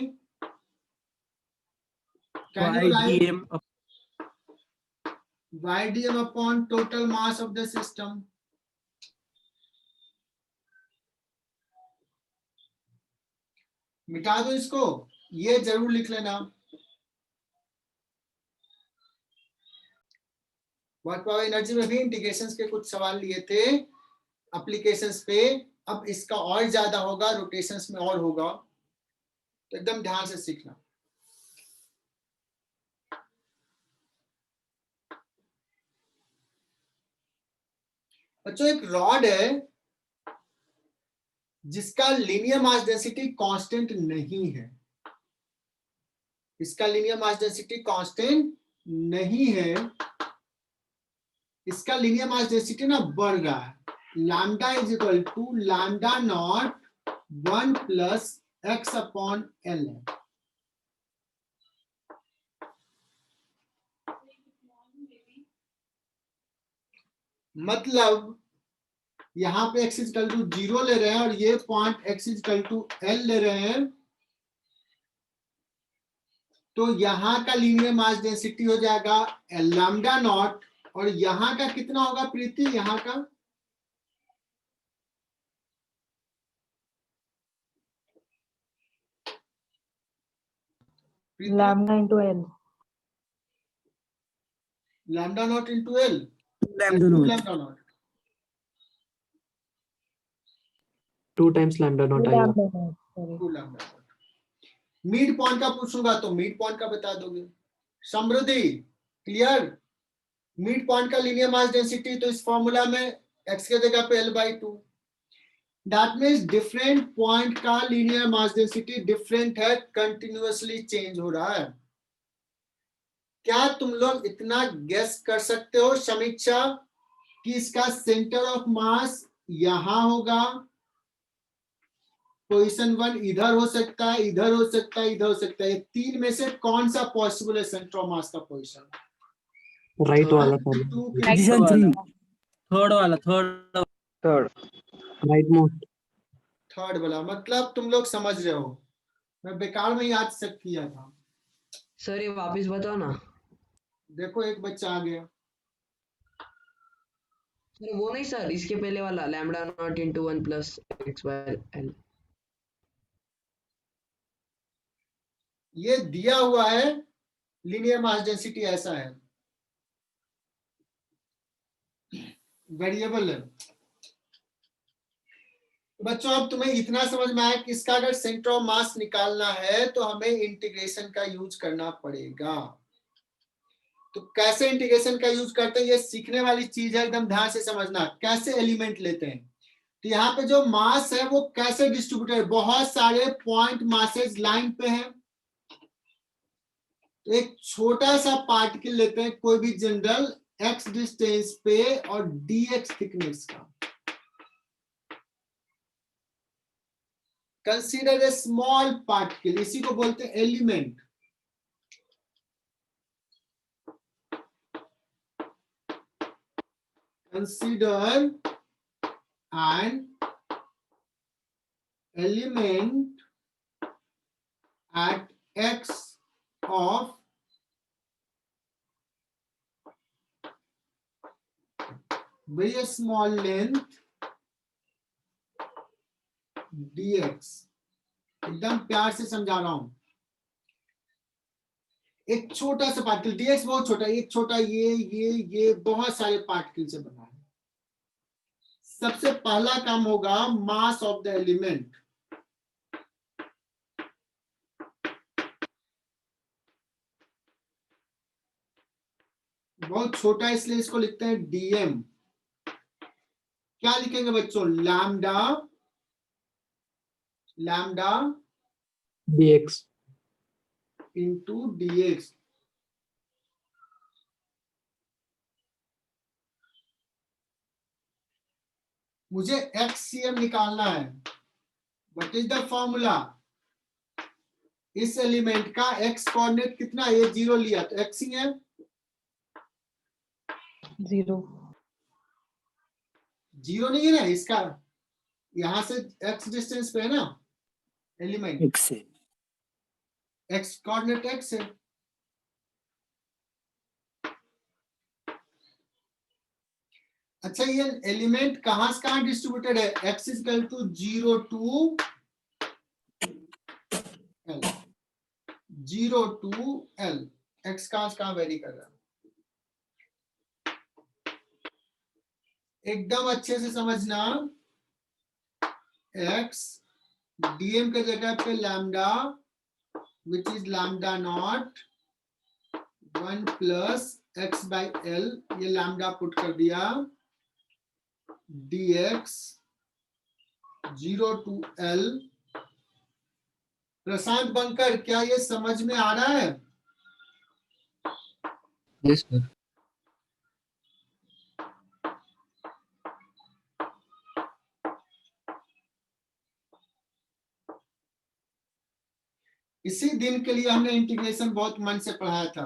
Speaker 1: can you right
Speaker 4: YDM
Speaker 1: YDM upon total mass of the system। मिटा दो इसको, ये जरूर लिख लेना। वर्क पावर एनर्जी में भी इंटीग्रेशंस के कुछ सवाल लिए थे एप्लीकेशंस पे, अब इसका और ज्यादा होगा, रोटेशंस में और होगा, तो एकदम ध्यान से सीखना। बच्चों एक रॉड है जिसका लीनियर मास डेंसिटी कांस्टेंट नहीं है, इसका लीनियर मास डेंसिटी कांस्टेंट नहीं है, इसका लीनियर मास डेंसिटी ना बढ़ रहा है, lambda is equal to lambda naught 1 plus x upon l है। मतलब यहां पे x इज इक्वल टू 0 ले रहे हैं और ये point x is equal to l ले रहे हैं, तो यहां का लीनियर मास डेंसिटी हो जाएगा लैम्डा नॉट, और यहां का कितना होगा प्रीति, यहां का
Speaker 5: lambda into L,
Speaker 1: lambda naught into L,
Speaker 4: lambda naught
Speaker 1: lambda naught
Speaker 2: 2 times lambda not आएगा।
Speaker 5: Lambda naught, sorry.
Speaker 1: 2 lambda naught. Mid point का पूछूंगा तो मिड पॉइंट का बता दोगे। समृद्धि क्लियर, मिड पॉइंट का लीनियर मास डेंसिटी तो इस फॉर्मूला में x के जगह पे l/2, that means different point का लीनियर मास डेंसिटी डिफरेंट है, कंटिन्यूअसली चेंज हो रहा है। क्या तुम लोग इतना गेस कर सकते हो समीक्षा कि इसका सेंटर ऑफ मास यहां होगा, पोजीशन 1 इधर हो सकता है, इधर हो सकता है, इधर हो सकता है, ये तीन में से कौन सा पॉसिबल है सेंटर ऑफ मास का पोजीशन?
Speaker 2: राइट वाला
Speaker 4: position 3 थर्ड वाला थर्ड
Speaker 2: राइट मोस्ट।
Speaker 1: थर्ड वाला, मतलब तुम लोग समझ रहे हो, मैं बेकार में याद से किया था।
Speaker 3: सर ये वापस बताओ ना।
Speaker 1: देखो एक बच्चा आ गया,
Speaker 3: सर वो नहीं सर, इसके पहले वाला lambda naught into 1 plus x by L.
Speaker 1: ये दिया हुआ है लीनियर मास डेंसिटी ऐसा है, वेरिएबल है। बच्चों अब तुम्हें इतना समझ में आया कि इसका अगर सेंटर ऑफ मास निकालना है तो हमें इंटीग्रेशन का यूज करना पड़ेगा। तो कैसे इंटीग्रेशन का यूज करते हैं ये सीखने वाली चीज है, एकदम ध्यान से समझना। कैसे एलिमेंट लेते हैं, तो यहाँ पे जो मास है वो कैसे डिस्ट्रीब्यूटेड है, बहुत सारे पॉइंट मासेस लाइन पे हैं। तो एक छोटा सा पार्टिकल लेते हैं कोई भी जनरल x डिस्टेंस पे और dx थिकनेस का। कंसीडर ए स्मॉल पार्टिकल, इसी को बोलते हैं element. Consider an element at x of very small length dx। एकदम प्यार से समझा रहा हूं। एक छोटा सा पार्टिकल dx बहुत छोटा, एक छोटा ये बहुत सारे पार्टिकल से बना है। सबसे पहला काम होगा मास ऑफ द एलिमेंट। बहुत छोटा है इसलिए इसको लिखते हैं dm। क्या लिखेंगे बच्चों, लैम्डा
Speaker 2: dx
Speaker 1: इंटू dx। मुझे xcm निकालना है। व्हाट इज द फॉर्मूला, इस एलिमेंट का x कोऑर्डिनेट कितना, ये 0 लिया तो x ही है।
Speaker 5: 0
Speaker 1: 0 नहीं है ना इसका, यहां से x डिस्टेंस पे है ना एलिमेंट,
Speaker 4: x से
Speaker 1: x कोऑर्डिनेट x है। अच्छा ये एलिमेंट कहां से कहां डिस्ट्रीब्यूटेड है, x equal to 0 to l, 0 to l। x कहां से कहां वेरी कर रहा है, एकदम अच्छे से समझना। x dm के जगह पे lambda which is lambda naught 1 plus x by l, ये लैम्डा पुट कर दिया, dx 0 to l। Prashant Bankar क्या ये समझ में आ रहा है?
Speaker 2: yes sir
Speaker 1: इसी दिन के लिए हमने इंटीग्रेशन बहुत मन से पढ़ाया था।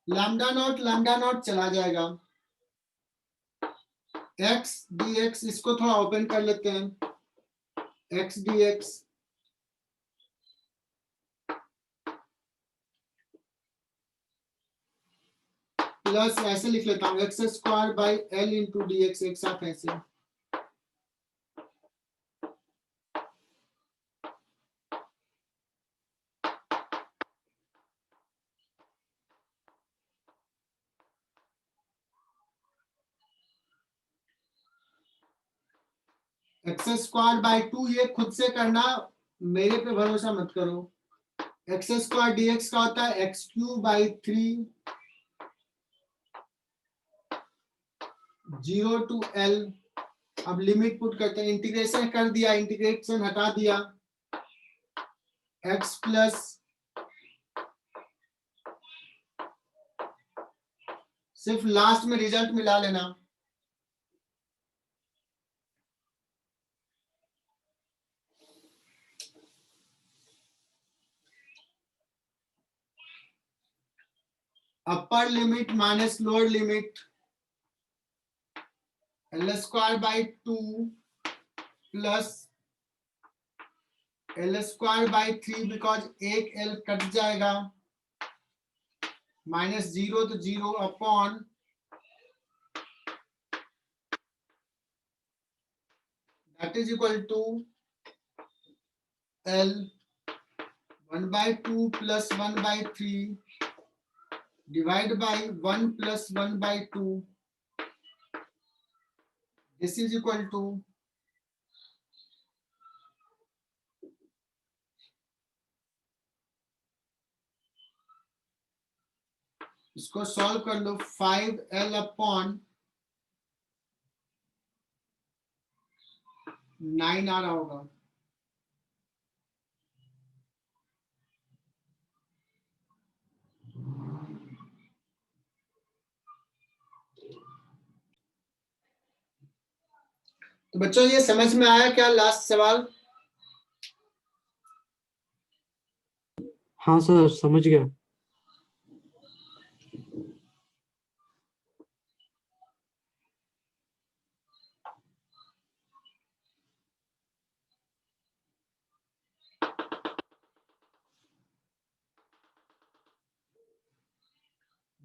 Speaker 1: लैम्डा नॉट चला जाएगा, x dx, इसको थोड़ा ओपन कर लेते हैं, x dx प्लस ऐसे लिख लेता हूं x square by L into D x, एक साथ ऐसे। एक्स स्क्वायर बाई 2 ये खुद से करना, मेरे पे भरोसा मत करो। एक्स स्क्वायर डी एक्स का होता है x cube by 3, 0 to l. अब लिमिट पुट करते हैं, इंटीग्रेशन कर दिया, इंटीग्रेशन हटा दिया, x प्लस सिर्फ लास्ट में रिजल्ट मिला लेना, upper limit minus lower limit, l square by 2 plus l square by 3, because एक एल कट जाएगा, माइनस 0 तो 0 upon that is equal to l 1/2 plus 1/3 divide by 1 plus 1/2. This is equal to इसको सॉल्व कर लो 5L upon 9 आ रहा होगा। तो बच्चों ये समझ में आया क्या लास्ट सवाल?
Speaker 2: हाँ सर समझ गया।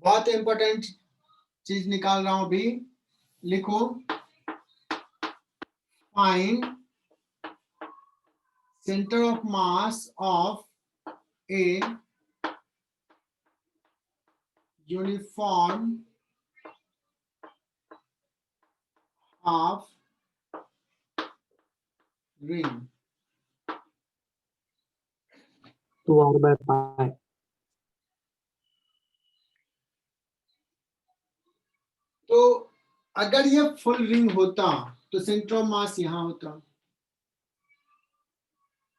Speaker 1: बहुत इंपॉर्टेंट चीज निकाल रहा हूं अभी, लिखो find centre of mass of a uniform half ring.
Speaker 2: 2r/π।
Speaker 1: तो अगर ये फुल रिंग होता तो सेंटर ऑफ मास यहां होता,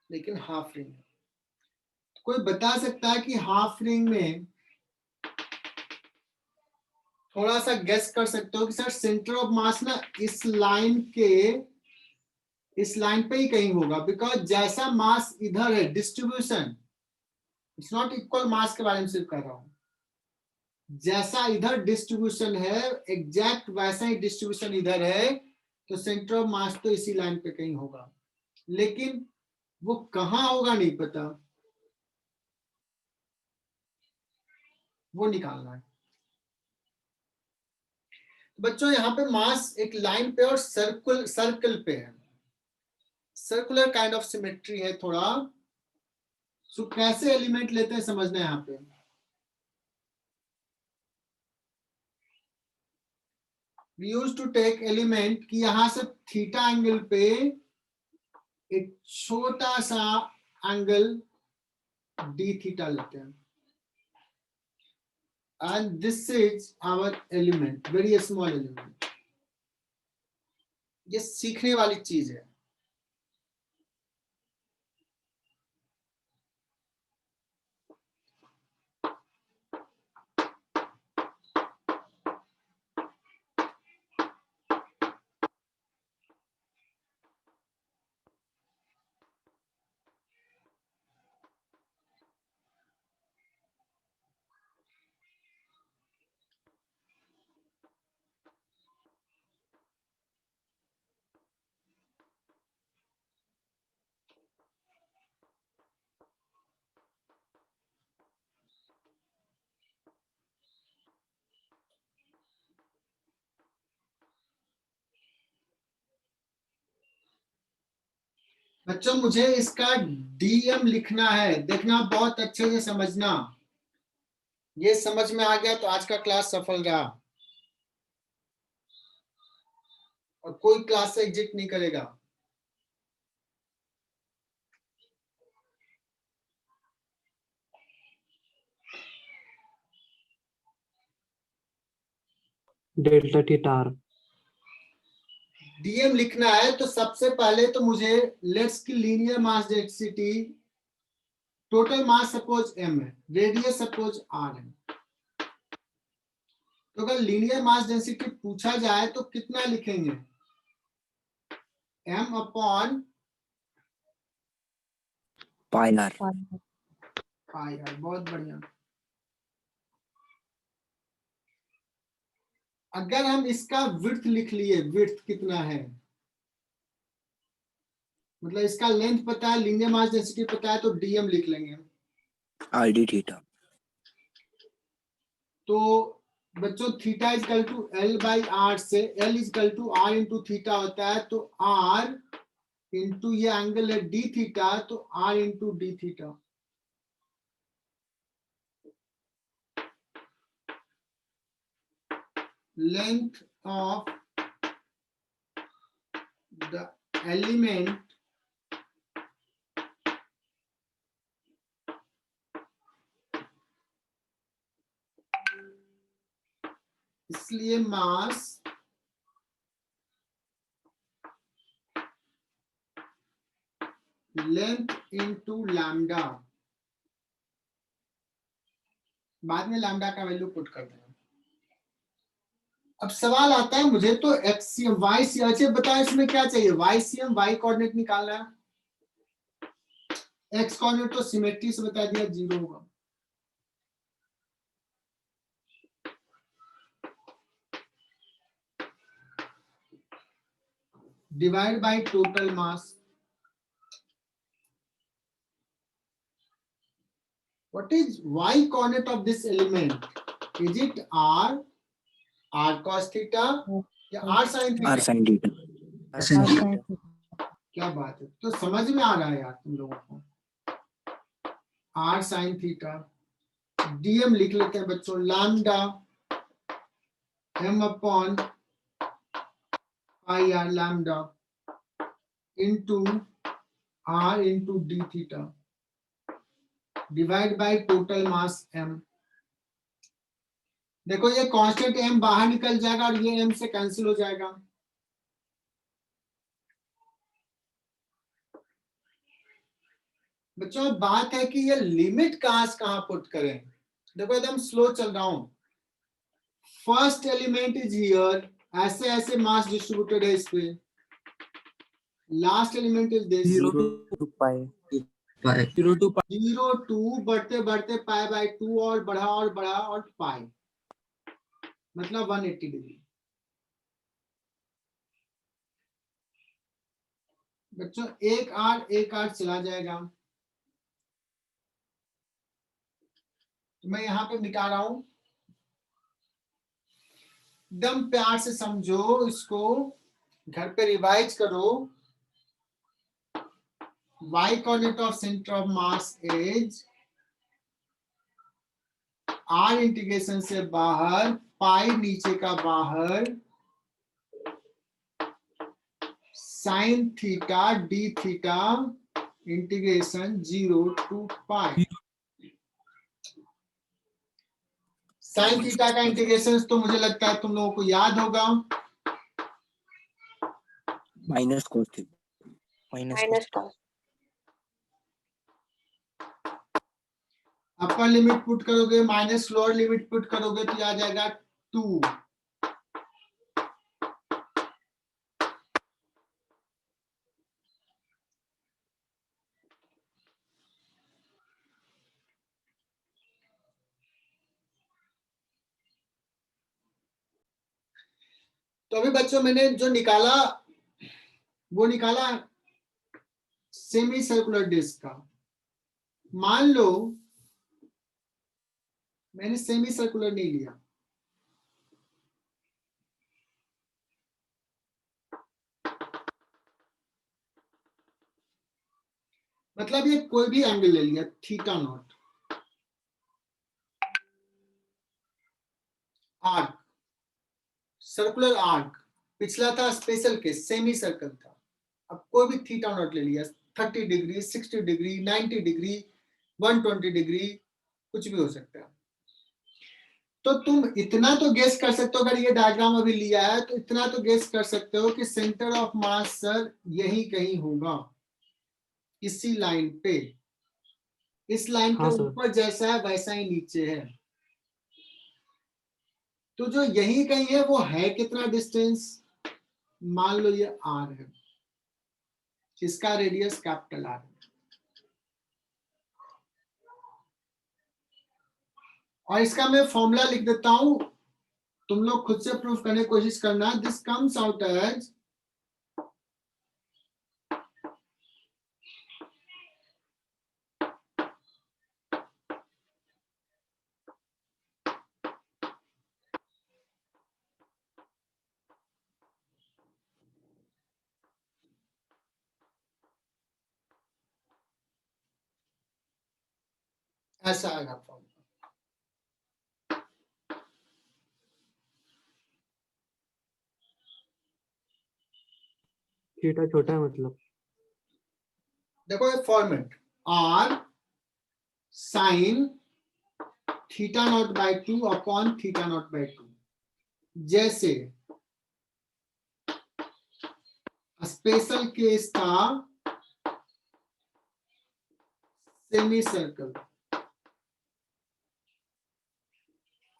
Speaker 1: लेकिन हाफ रिंग। कोई बता सकता है कि हाफ रिंग में थोड़ा सा गेस कर सकते हो कि सर सेंटर ऑफ मास ना इस लाइन पे ही कहीं होगा, बिकॉज जैसा मास इधर है डिस्ट्रीब्यूशन, इट्स नॉट इक्वल मास के बारे में सिर्फ कर रहा हूं, जैसा इधर डिस्ट्रीब्यूशन है एग्जैक्ट वैसा ही डिस्ट्रीब्यूशन इधर है, तो सेंटर ऑफ मास तो इसी लाइन पे कहीं होगा, लेकिन वो कहां होगा नहीं पता, वो निकालना है। बच्चों यहाँ पे मास एक लाइन पे और सर्कल पे है, सर्कुलर काइंड ऑफ सिमेट्री है थोड़ा। सो कैसे एलिमेंट लेते हैं समझना है यहाँ पे। We used to take element कि यहां से थीटा एंगल पे एक छोटा सा एंगल डी थीटा लेते हैं, and this is our element, very small element। ये सीखने वाली चीज है। बच्चों मुझे इसका डीएम लिखना है, देखना बहुत अच्छे से समझना। ये समझ में आ गया तो आज का क्लास सफल रहा, और कोई क्लास से एग्जिट नहीं करेगा।
Speaker 2: Delta theta r।
Speaker 1: डीएम लिखना है तो सबसे पहले तो मुझे लेट्स की linear mass density, total mass suppose m है, रेडियस सपोज r है। तो अगर लीनियर मास डेंसिटी पूछा जाए तो कितना लिखेंगे, m upon
Speaker 4: pi r.
Speaker 1: Pi r. बहुत बढ़िया। अगर हम इसका विड्थ लिख लिए, विड्थ कितना है, मतलब इसका लेंथ पता है, लीनियर मास डेंसिटी पता है, तो डीएम लिख लेंगे।
Speaker 4: R d theta.
Speaker 1: तो बच्चों theta is equal to l by r से l is equal to r into theta होता है, तो आर इंटू ये एंगल है डी थीटा, तो r into d theta. length of the element इसलिए मास लेंथ इनटू लैम्डा, बाद में लैम्डा का वैल्यू पुट कर देना। अब सवाल आता है मुझे तो एक्सीएम वाई सी, अच्छा बताओ इसमें क्या चाहिए, वाई सीएम वाई कोऑर्डिनेट निकालना है, एक्स कोऑर्डिनेट तो सिमेट्री से बता दिया 0 होगा। Divide by total mass, what is y coordinate of this element, is it r cos theta या r sin
Speaker 4: R
Speaker 1: theta?
Speaker 4: sin theta.
Speaker 5: R sin theta.
Speaker 1: क्या बात है, तो समझ में आ रहा है यार तुम लोगों को। r sin थीटा, dm लिख लेते हैं बच्चों, lambda m upon pi r lambda into r into d theta divide by total mass m। देखो ये कांस्टेंट m बाहर निकल जाएगा और ये m से कैंसिल हो जाएगा। बच्चों बात है कि ये लिमिट कहां से कहां पुट करें। देखो एकदम स्लो चल रहा हूं। फर्स्ट एलिमेंट इज हियर, ऐसे ऐसे मास डिस्ट्रीब्यूटेड है इस पे। Last element is this
Speaker 4: 0 to pi. 0 to pi.
Speaker 1: 0 2 बढ़ते बढ़ते पाई बाय 2 और बढ़ा और पाई, मतलब 180 डिग्री। बच्चों एक आर चला जाएगा, तो मैं यहां पे मिटा रहा हूं। एकदम प्यार से समझो इसको, घर पे रिवाइज करो। y coordinate of center of mass is r integration से बाहर, पाई नीचे का बाहर, sine theta D theta integration 0 to pi. Sine theta का इंटीग्रेशन तो मुझे लगता है तुम लोगों को याद होगा,
Speaker 4: Minus cos theta. Minus cos.
Speaker 1: Upper limit put करोगे माइनस लोअर लिमिट पुट करोगे तो आ जाएगा 2। तो अभी बच्चों मैंने जो निकाला वो निकाला सेमी सर्कुलर डिस्क का। मान लो मैंने सेमी सर्कुलर नहीं लिया, मतलब ये कोई भी एंगल ले लिया theta naught, arc circular arc, पिछला था स्पेशल केस सेमी सर्कल था, अब कोई भी थीटा नॉट ले लिया, 30 डिग्री 60 डिग्री 90 डिग्री 120 डिग्री कुछ भी हो सकता है। तो तुम इतना तो गेस कर सकते हो, अगर ये डायग्राम अभी लिया है तो इतना तो गेस कर सकते हो कि सेंटर ऑफ मास सर यही कहीं होगा, इसी लाइन पे, इस लाइन के
Speaker 2: हाँ सर।
Speaker 1: ऊपर जैसा है वैसा ही नीचे है। तो जो यही कहीं है वो है कितना डिस्टेंस, मान लो ये आर है, इसका रेडियस कैपिटल आर है, और इसका मैं फॉर्मूला लिख देता हूं, तुम लोग खुद से प्रूफ करने की कोशिश करना। दिस कम्स आउट एज ऐसा आएगा फॉर्मूला।
Speaker 2: थीटा छोटा है मतलब।
Speaker 1: देखो ये format r sine theta naught by 2 upon theta naught by 2। जैसे स्पेशल केस था सेमी सर्कल,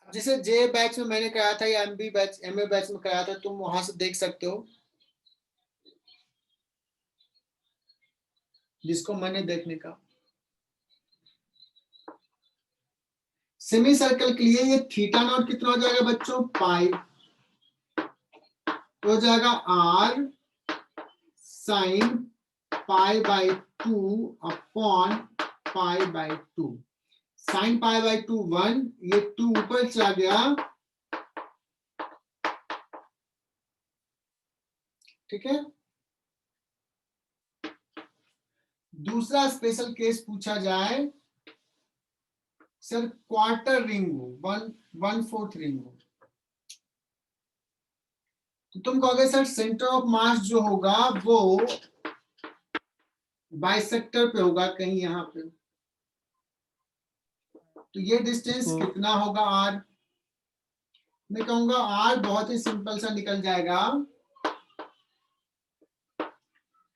Speaker 1: जिसे जे बैच में मैंने कराया था या एमबी बैच एमए बैच में कराया था, तुम वहां से देख सकते हो जिसको मैंने देखने का। सेमी सर्कल के लिए ये थीटा नॉट कितना हो जाएगा बच्चों, पाई हो जाएगा r sine pi by 2 upon pi by 2। Sine pi by 2 1, ये 2 ऊपर चला गया, ठीक है। दूसरा स्पेशल केस पूछा जाए, सर क्वार्टर रिंग हो, 1/4 रिंग हो, तो तुम कहोगे सर सेंटर ऑफ मास जो होगा वो बाइसेक्टर पे होगा कहीं यहाँ पे, तो ये डिस्टेंस कितना होगा r। मैं कहूंगा r बहुत ही सिंपल सा निकल जाएगा,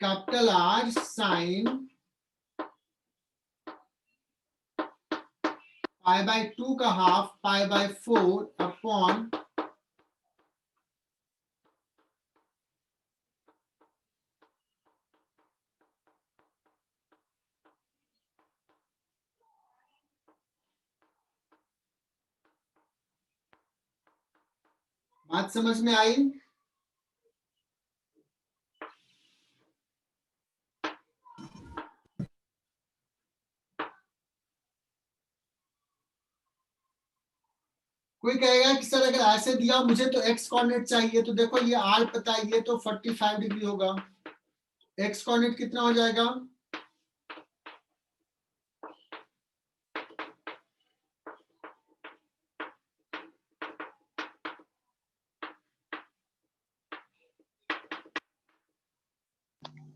Speaker 1: capital R sine pi by 2 का हाफ पाई बाय 4 अपॉन बात समझ में आई। कोई कहेगा कि सर अगर ऐसे दिया मुझे तो x कोऑर्डिनेट चाहिए, तो देखो ये r पता है, ये तो 45 डिग्री होगा, x कोऑर्डिनेट कितना हो जाएगा,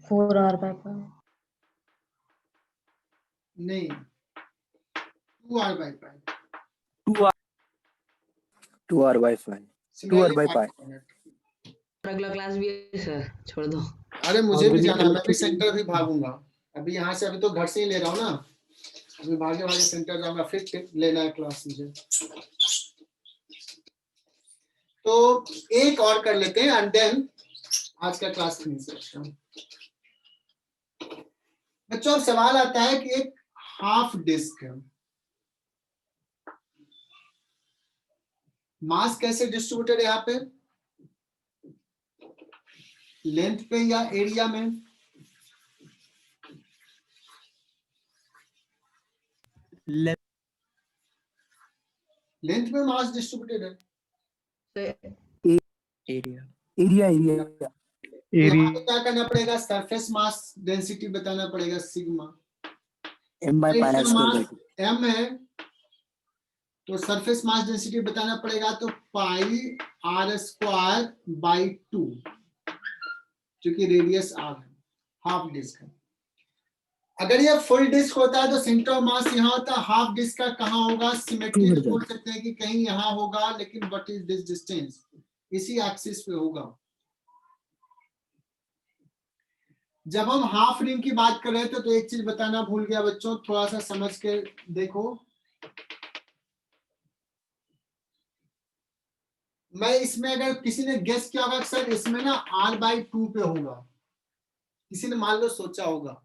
Speaker 5: फोर आर बाय पाई।
Speaker 1: नहीं 2r by pi,
Speaker 4: 2r by 5, 2r by pi।
Speaker 3: अगला क्लास भी है सर, छोड़ दो।
Speaker 1: अरे मुझे भी जाना है, मैं भी
Speaker 2: Organic
Speaker 1: सेंटर भी भागूंगा अभी यहाँ से, अभी तो घर से ही ले रहा हूँ ना, अभी भागे भागे सेंटर जाऊंगा, फिर लेना है क्लास मुझे। तो एक और कर लेते हैं एंड देन आज का क्लास फिनिश करते हैं। बच्चों अब सवाल आता है कि एक हाफ डिस्क है, मास कैसे डिस्ट्रीब्यूटेड है यहाँ पे, लेंथ पे या एरिया में, लेंथ में मास डिस्ट्रीब्यूटेड है।
Speaker 4: एरिया एरिया एरिया
Speaker 1: यहाँ पे क्या करना पड़ेगा, सरफेस मास डेंसिटी बताना पड़ेगा sigma,
Speaker 4: m by pi r
Speaker 1: इसका
Speaker 4: square by
Speaker 1: मास
Speaker 4: 2।
Speaker 1: m है तो सरफेस मास डेंसिटी बताना पड़ेगा, तो पाई r स्क्वायर बाई 2, क्योंकि रेडियस r है, हाफ डिस्क है। अगर ये फुल डिस्क होता है तो सेंटर ऑफ मास यहाँ होता है, हाफ डिस्क का कहाँ होगा, सिमेट्री में बोल सकते हैं कि कहीं यहाँ होगा, लेकिन व्हाट इज दिस डिस्टेंस, इसी एक्सिस पे होगा। जब हम हाफ रिंग की बात कर रहे थे तो एक चीज बताना भूल गया बच्चों, थोड़ा सा समझ के देखो। मैं इसमें अगर किसी ने गेस किया होगा सर इसमें ना r/2 पे होगा, किसी ने मान लो सोचा होगा,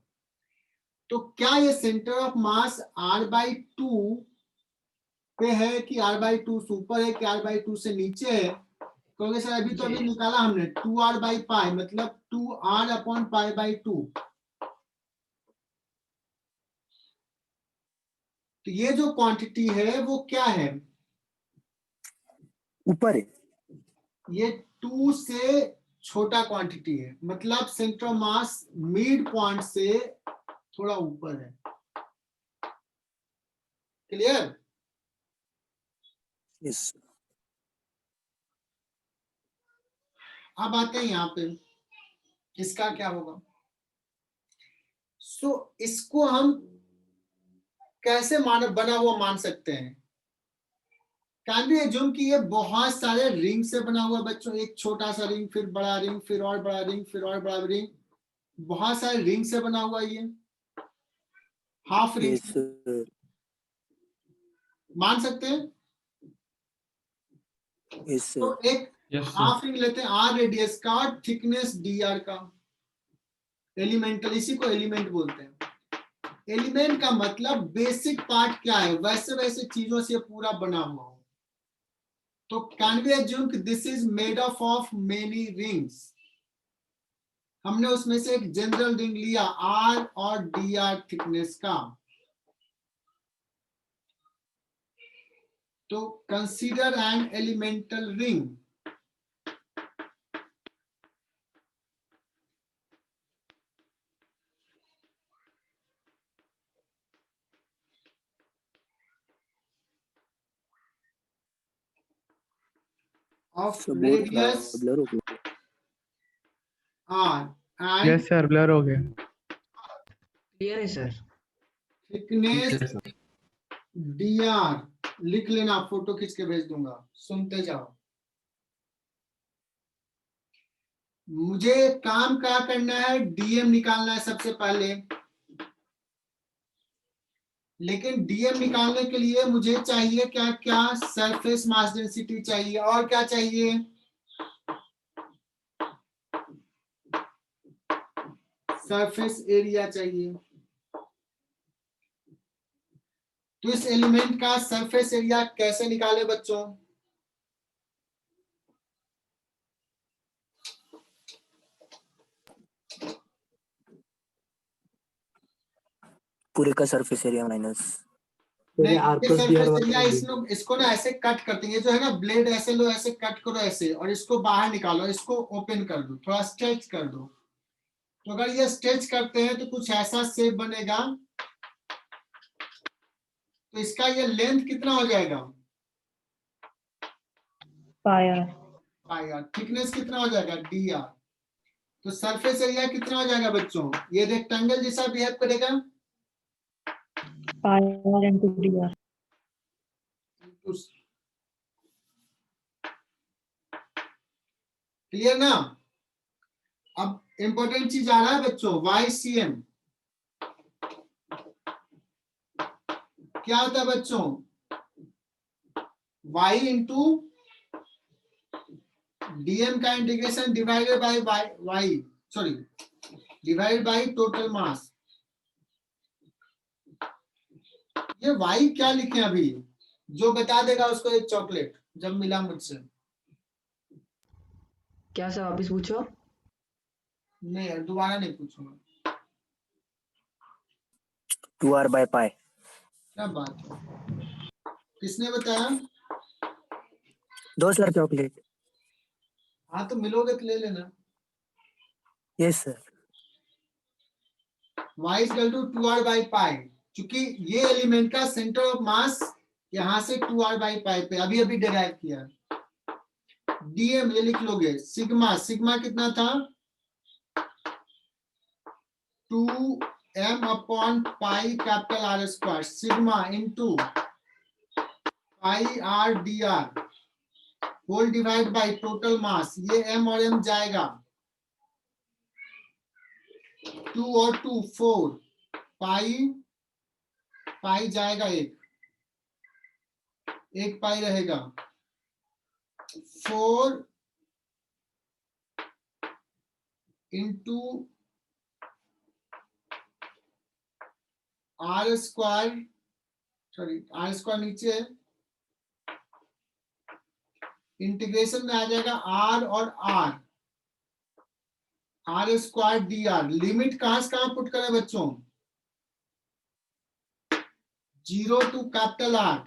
Speaker 1: तो क्या ये सेंटर ऑफ मास r/2 पे है कि r/2 से ऊपर है कि r/2 से नीचे है, क्योंकि सर अभी तो अभी निकाला हमने 2r बाई पाई, मतलब 2r अपॉन पाई बाई 2। तो ये जो क्वांटिटी है वो क्या है,
Speaker 4: ऊपर है,
Speaker 1: ये 2 से छोटा क्वांटिटी है, मतलब centre of mass mid point से थोड़ा ऊपर है। क्लियर।
Speaker 4: यस
Speaker 1: अब आते हैं यहाँ पे, इसका क्या होगा? सो इसको हम कैसे बना हुआ मान सकते हैं? कैन बी एज्यूम कि ये बहुत सारे रिंग से बना हुआ बच्चों, एक छोटा सा रिंग, फिर बड़ा रिंग, फिर और बड़ा रिंग, फिर और बड़ा रिंग, बहुत सारे रिंग से बना हुआ ये हाफ रिंग
Speaker 4: Yes, sir.
Speaker 1: मान सकते हैं?
Speaker 4: Yes, sir.
Speaker 1: तो एक हाफ रिंग लेते हैं आर रेडियस का और थिकनेस डी आर का, एलिमेंटल, इसी को एलिमेंट बोलते हैं। एलिमेंट का मतलब बेसिक पार्ट क्या है, वैसे वैसे चीजों से पूरा बना हुआ हो। तो कैन वी एज्यूम कि this is made up of many rings. हमने उसमें से एक जनरल रिंग लिया आर और डी आर थिकनेस का। तो consider N elemental ring. of
Speaker 4: So both
Speaker 1: radius
Speaker 4: blur हो गए.
Speaker 1: r and
Speaker 6: yes sir blur हो गया।
Speaker 3: क्लियर है सर?
Speaker 1: thickness dr, लिख लेना, फोटो खींच के भेज दूंगा, सुनते जाओ। मुझे काम क्या करना है, डीएम निकालना है सबसे पहले। लेकिन डीएम निकालने के लिए मुझे चाहिए क्या क्या, सरफेस मास डेंसिटी चाहिए, और क्या चाहिए, सरफेस एरिया चाहिए। तो इस एलिमेंट का सरफेस एरिया कैसे निकाले बच्चों?
Speaker 4: पूरे का सरफेस एरिया माइनस.
Speaker 1: नहीं,
Speaker 2: आर
Speaker 1: ये
Speaker 2: प्लस डी आर
Speaker 1: सरफेस
Speaker 2: वाला
Speaker 1: एरिया इसको ना ऐसे कट करते हैं, ये जो है ना ब्लेड ऐसे लो, ऐसे कट करो ऐसे, और इसको बाहर निकालो, इसको ओपन कर दो, थोड़ा स्ट्रेच कर दो। तो अगर ये स्ट्रेच करते हैं तो कुछ ऐसा शेप बनेगा। तो इसका ये लेंथ कितना हो जाएगा?
Speaker 5: pi r.
Speaker 1: थिकनेस कितना हो जाएगा? D R. तो सरफेस एरिया कितना हो जाएगा बच्चों? ये रेक्टेंगल जैसा बिहेव करेगा।
Speaker 5: Pi r into dr.
Speaker 1: Clear ना? अब इंपॉर्टेंट चीज आ रहा है बच्चों, YCM क्या होता है बच्चों? Y इंटू डीएम का integration divided by y, sorry, divided by total mass. ये Y क्या लिखे अभी? जो बता देगा उसको एक चॉकलेट, जब मिला मुझसे।
Speaker 3: क्या सर वापिस पूछो?
Speaker 1: नहीं यार, दोबारा नहीं पूछूंगा।
Speaker 4: 2r by pi.
Speaker 1: क्या बात है, किसने बताया?
Speaker 4: दो सर चॉकलेट.
Speaker 1: हाँ तो मिलोगे तो ले लेना।
Speaker 4: Yes sir.
Speaker 1: y is equal to 2r by pi, क्योंकि ये एलिमेंट का सेंटर ऑफ मास यहां से 2r by pi पे अभी अभी डिराइव किया। डीएम ये लिख लोगे, सिग्मा, सिग्मा कितना था? 2m upon pi capital R square, sigma into pi r d r whole divide by total mass. ये m और m जाएगा, 2 और 2 4, पाई पाई जाएगा, एक पाई रहेगा, 4 into r square, sorry r square नीचे है, इंटीग्रेशन में आ जाएगा r और r स्क्वायर डी आर। लिमिट कहां से कहां पुट करें बच्चों? 0 टू कैपिटल R।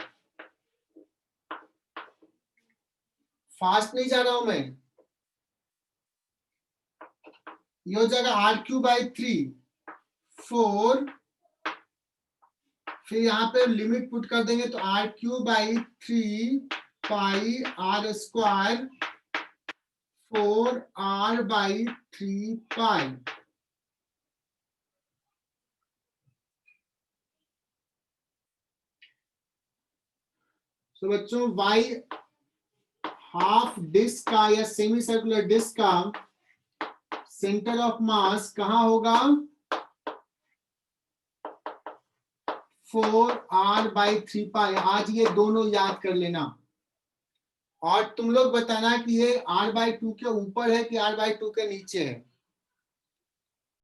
Speaker 1: फास्ट नहीं जा रहा हूं मैं। ये हो जाएगा r³ 4, फिर यहाँ पे लिमिट पुट कर देंगे तो r³ 3 पाई r स्क्वायर 4r/3 π। तो बच्चों y हाफ डिस्क का या सेमी सर्कुलर डिस्क का सेंटर ऑफ मास कहाँ होगा? 4r/3 π। आज ये दोनों याद कर लेना और तुम लोग बताना कि ये r/2 के ऊपर है कि r/2 के नीचे है।